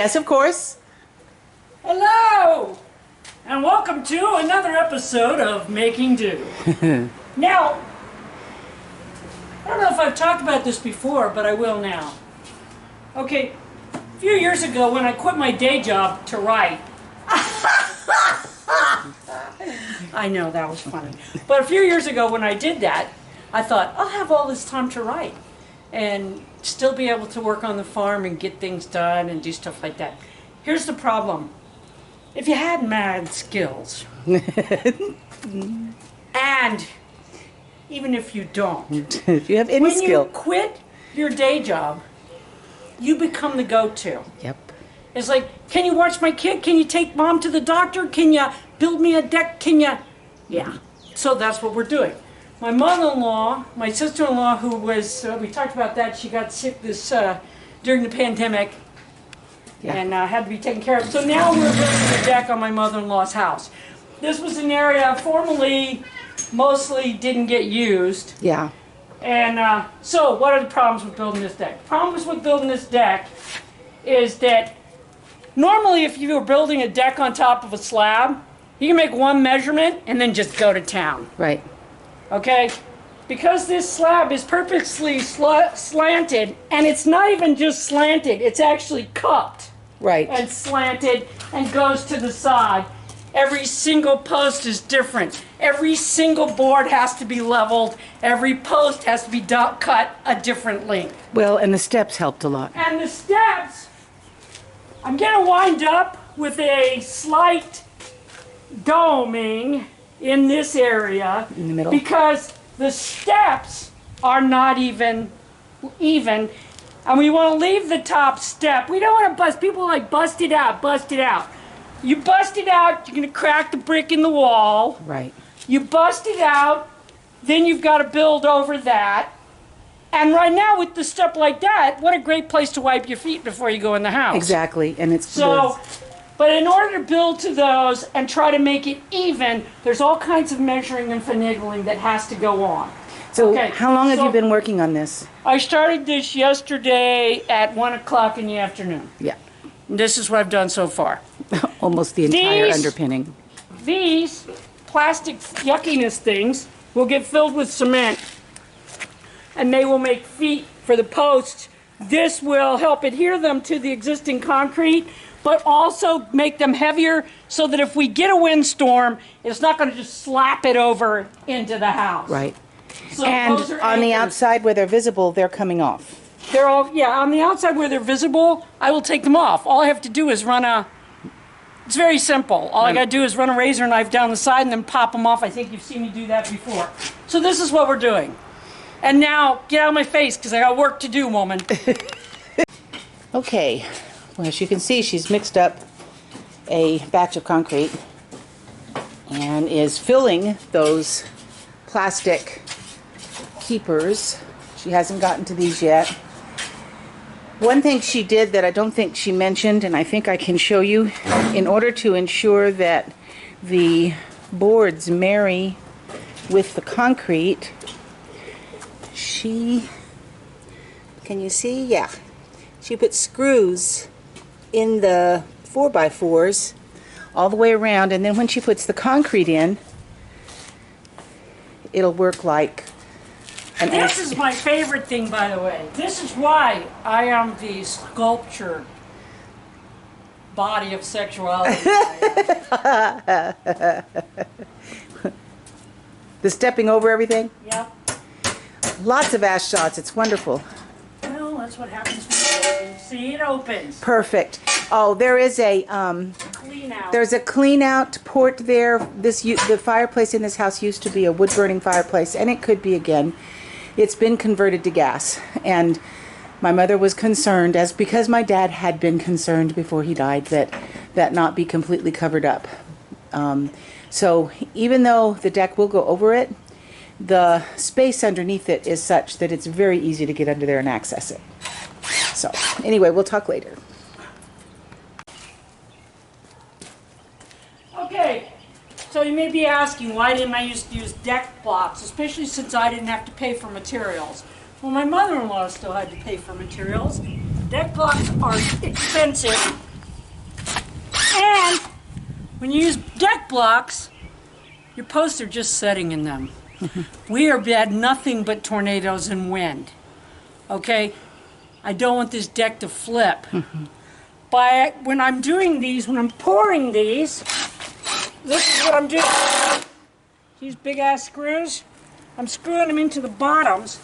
Yes, of course. Hello! And welcome to another episode of Making Do. Now, I don't know if I've talked about this before, but I will now. Okay, a few years ago when I quit my day job to write, I know, that was funny. But a few years ago when I did that, I thought, I'll have all this time to write and still be able to work on the farm and get things done and do stuff like that. Here's the problem. If you had mad skills, and even if you don't, If you have any when skill. you quit your day job, you become the go-to. Yep. It's like, can you watch my kid? Can you take mom to the doctor? Can you build me a deck? Can you? Yeah. So that's what we're doing. My mother-in-law, my sister-in-law, who was, we talked about that, she got sick during the pandemic. Yeah. And had to be taken care of. So now we're building a deck on my mother-in-law's house. This was an area formerly mostly didn't get used. Yeah. And so what are the problems with building this deck? Problems with building this deck is that normally if you were building a deck on top of a slab, you can make one measurement and then just go to town. Right. Okay? Because this slab is purposely slanted, and it's not even just slanted, it's actually cupped. Right. And slanted and goes to the side. Every single post is different. Every single board has to be leveled. Every post has to be cut a different length. Well, and the steps helped a lot. And the steps, I'm going to wind up with a slight doming in this area. In the middle? Because the steps are not even, and we want to leave the top step. We don't want to bust. People like bust it out, bust it out. You bust it out, you're going to crack the brick in the wall. Right. You bust it out, then you've got to build over that. And right now with the step like that, what a great place to wipe your feet before you go in the house. Exactly. And it's So, but in order to build to those and try to make it even, there's all kinds of measuring and finagling that has to go on. So Okay, how long have so you been working on this? I started this yesterday at 1 o'clock in the afternoon. Yeah. And this is what I've done so far. Almost the entire These- underpinning. These plastic yuckiness things will get filled with cement, and they will make feet for the posts. This will help adhere them to the existing concrete, but also make them heavier so that if we get a windstorm, it's not going to just slap it over into the house. Right. So And those are on the anchors. outside where they're visible, they're coming off. They're all, yeah, on the outside where they're visible, I will take them off. All I have to do is it's very simple. All I got to do is run a razor knife down the side and then pop them off. I think you've seen me do that before. So this is what we're doing. And now, get out of my face, because I got work to do, woman. Okay. Well, as you can see, she's mixed up a batch of concrete and is filling those plastic keepers. She hasn't gotten to these yet. One thing she did that I don't think she mentioned, and I think I can show you, in order to ensure that the boards marry with the concrete, can you see? Yeah. She put screws in the 4x4s all the way around, and then when she puts the concrete in, it'll work like an This is my favorite thing, by the way. This is why I am the sculpture body of sexuality. the stepping over everything. Yep. Lots of ash shots. It's wonderful. Well, that's what happens when you see it opens. Perfect. Oh, there is a Clean out. there's a clean out port there. The fireplace in this house used to be a wood burning fireplace, and it could be again. It's been converted to gas, and my mother was concerned, because my dad had been concerned before he died, that not be completely covered up. So even though the deck will go over it, the space underneath it is such that it's very easy to get under there and access it. So anyway, we'll talk later. Okay, so you may be asking, why didn't I used to use deck blocks, especially since I didn't have to pay for materials? Well, my mother-in-law still had to pay for materials. Deck blocks are expensive, And when you use deck blocks, your posts are just setting in them. We have had nothing but tornadoes and wind. Okay? I don't want this deck to flip. When I'm doing these, when I'm pouring these, this is what I'm doing. These big ass screws, I'm screwing them into the bottoms.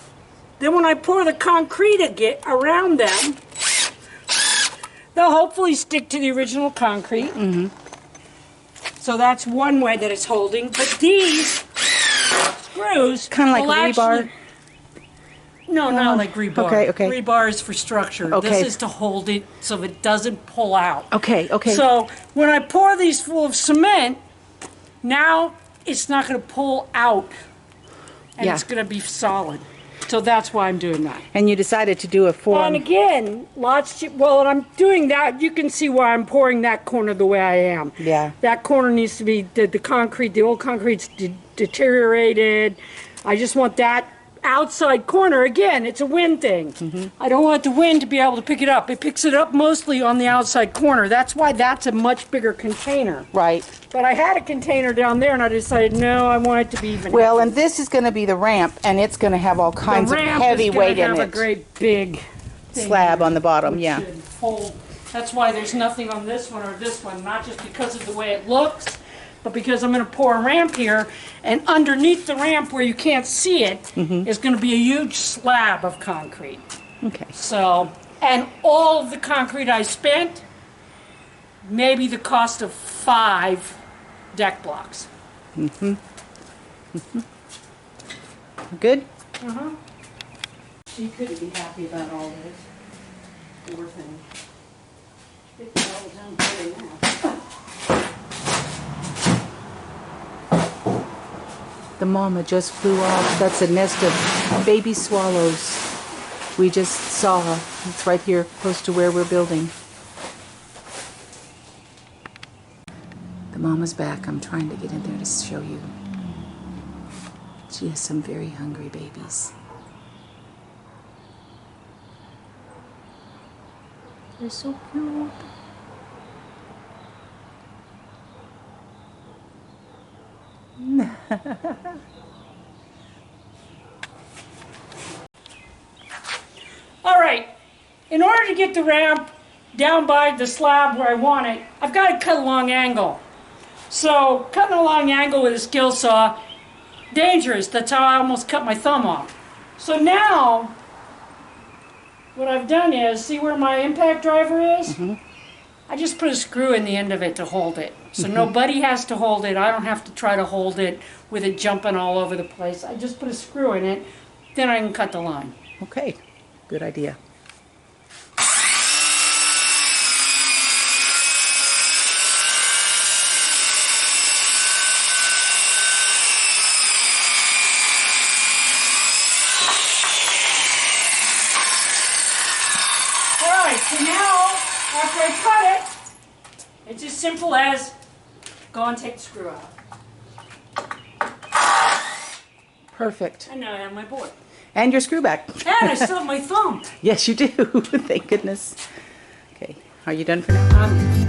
Then when I pour the concrete around them, they'll hopefully stick to the original concrete. So that's one way that it's holding. But these screws, kind of like rebar. No, not like rebar. Okay. Rebar is for structure. Okay. This is to hold it so it doesn't pull out. Okay. So when I pour these full of cement, now it's not going to pull out, and it's going to be solid. So that's why I'm doing that. And you decided to do a form. And again, when I'm doing that, you can see why I'm pouring that corner the way I am. Yeah. That corner needs to be, the old concrete's deteriorated. I just want that outside corner. Again, it's a wind thing. I don't want the wind to be able to pick it up. It picks it up mostly on the outside corner. That's why that's a much bigger container. Right. But I had a container down there, and I decided, no, I want it to be even. Well, and this is going to be the ramp, and it's going to have all kinds of heavy weight in have a it. great big Slab on the bottom, yeah. should hold. That's why there's nothing on this one or this one, not just because of the way it looks, but because I'm going to pour a ramp here, and underneath the ramp where you can't see it is going to be a huge slab of concrete. Okay. So, and all of the concrete I spent, maybe the cost of 5 deck blocks. Good? She couldn't be happy about all this. Poor thing. It's all done good now. The mama just flew off. That's a nest of baby swallows we just saw. It's right here close to where we're building. The mama's back. I'm trying to get in there to show you. She has some very hungry babies. They're so cute. All right, in order to get the ramp down by the slab where I want it, I've got to cut a long angle. So cutting a long angle with a skill saw, dangerous. That's how I almost cut my thumb off. So now, what I've done is, see where my impact driver is? I just put a screw in the end of it to hold it. So nobody has to hold it. I don't have to try to hold it with it jumping all over the place. I just put a screw in it, then I can cut the line. Okay, good idea. Alright, so now, after I cut it, it's as simple as go and take the screw out. Perfect. And now I have my board. And your screw back. And I still have my thumb. Yes, you do. Thank goodness. Okay, are you done for now?